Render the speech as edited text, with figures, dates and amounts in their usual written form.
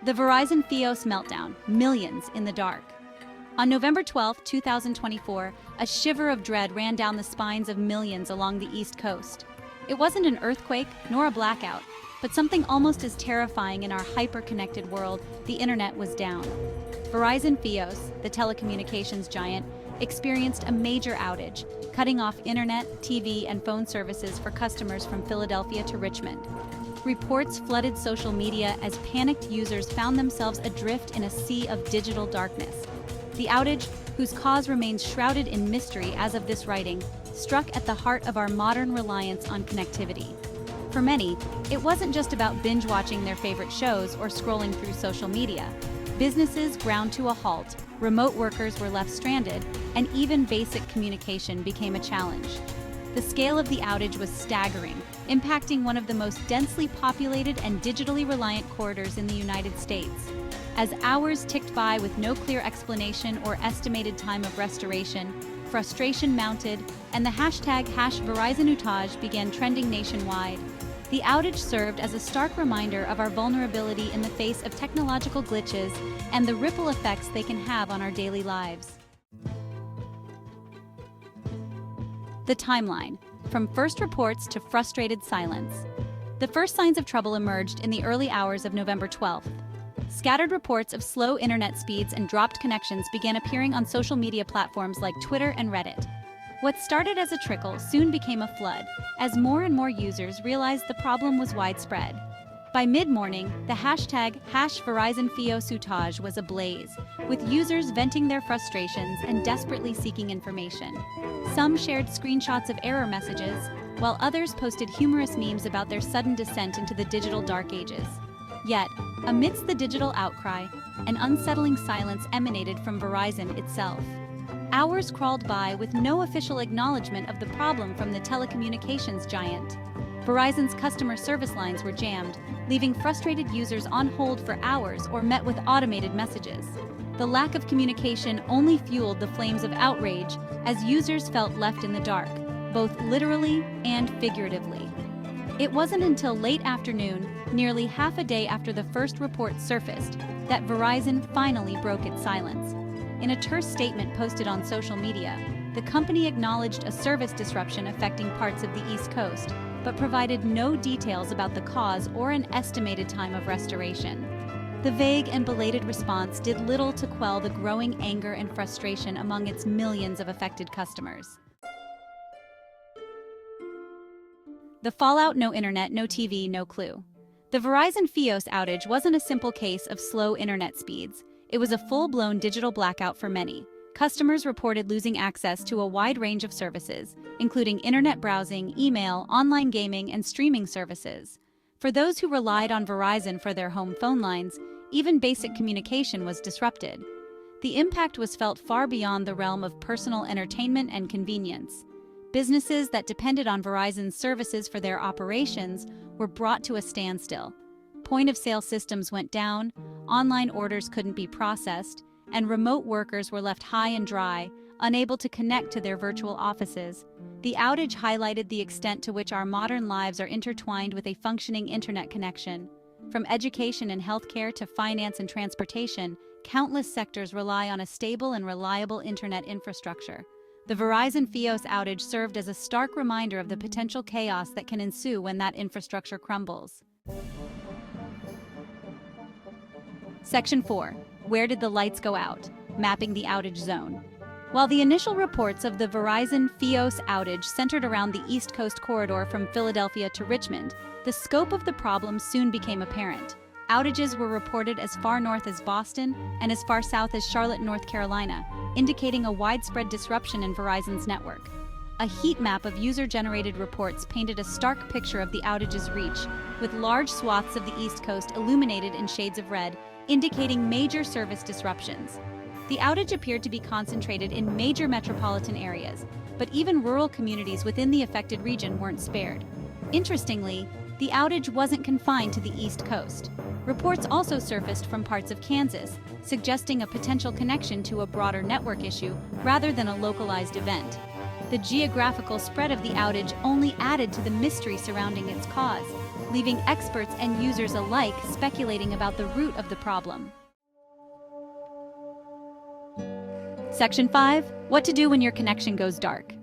The Verizon Fios meltdown, millions in the dark. On November 12, 2024, a shiver of dread ran down the spines of millions along the East Coast. It wasn't an earthquake nor a blackout, but something almost as terrifying in our hyper-connected world. The internet was down. Verizon Fios, the telecommunications giant, experienced a major outage, cutting off internet, TV, and phone services for customers from Philadelphia to Richmond. Reports flooded social media as panicked users found themselves adrift in a sea of digital darkness. The outage, whose cause remains shrouded in mystery as of this writing, struck at the heart of our modern reliance on connectivity. For many, it wasn't just about binge-watching their favorite shows or scrolling through social media. Businesses ground to a halt, remote workers were left stranded, and even basic communication became a challenge. The scale of the outage was staggering, impacting one of the most densely populated and digitally reliant corridors in the United States. As hours ticked by with no clear explanation or estimated time of restoration, frustration mounted, and the hashtag #Verizon Outage began trending nationwide. The outage served as a stark reminder of our vulnerability in the face of technological glitches and the ripple effects they can have on our daily lives. The timeline, from first reports to frustrated silence. The first signs of trouble emerged in the early hours of November 12th. Scattered reports of slow internet speeds and dropped connections began appearing on social media platforms like Twitter and Reddit. What started as a trickle soon became a flood, as more and more users realized the problem was widespread. By mid-morning, the hashtag #Verizon Fios Outage was ablaze, with users venting their frustrations and desperately seeking information. Some shared screenshots of error messages, while others posted humorous memes about their sudden descent into the digital dark ages. Yet, amidst the digital outcry, an unsettling silence emanated from Verizon itself. Hours crawled by with no official acknowledgement of the problem from the telecommunications giant. Verizon's customer service lines were jammed, leaving frustrated users on hold for hours or met with automated messages. The lack of communication only fueled the flames of outrage as users felt left in the dark, both literally and figuratively. It wasn't until late afternoon, nearly half a day after the first report surfaced, that Verizon finally broke its silence. In a terse statement posted on social media, the company acknowledged a service disruption affecting parts of the East Coast, but provided no details about the cause or an estimated time of restoration. The vague and belated response did little to quell the growing anger and frustration among its millions of affected customers. The fallout: no internet, no TV, no clue. The Verizon Fios outage wasn't a simple case of slow internet speeds. It was a full-blown digital blackout for many. Customers reported losing access to a wide range of services, including internet browsing, email, online gaming, and streaming services. For those who relied on Verizon for their home phone lines, even basic communication was disrupted. The impact was felt far beyond the realm of personal entertainment and convenience. Businesses that depended on Verizon's services for their operations were brought to a standstill. Point-of-sale systems went down, online orders couldn't be processed, and remote workers were left high and dry, unable to connect to their virtual offices. The outage highlighted the extent to which our modern lives are intertwined with a functioning internet connection. From education and healthcare to finance and transportation, countless sectors rely on a stable and reliable internet infrastructure. The Verizon Fios outage served as a stark reminder of the potential chaos that can ensue when that infrastructure crumbles. Section 4. Where did the lights go out? Mapping the outage zone. While the initial reports of the Verizon Fios outage centered around the East Coast corridor from Philadelphia to Richmond, the scope of the problem soon became apparent. Outages were reported as far north as Boston and as far south as Charlotte, North Carolina, indicating a widespread disruption in Verizon's network. A heat map of user-generated reports painted a stark picture of the outage's reach, with large swaths of the East Coast illuminated in shades of red, indicating major service disruptions. The outage appeared to be concentrated in major metropolitan areas, but even rural communities within the affected region weren't spared. Interestingly, the outage wasn't confined to the East Coast. Reports also surfaced from parts of Kansas, suggesting a potential connection to a broader network issue rather than a localized event. The geographical spread of the outage only added to the mystery surrounding its cause. leaving experts and users alike speculating about the root of the problem. Section 5. What to do when your connection goes dark.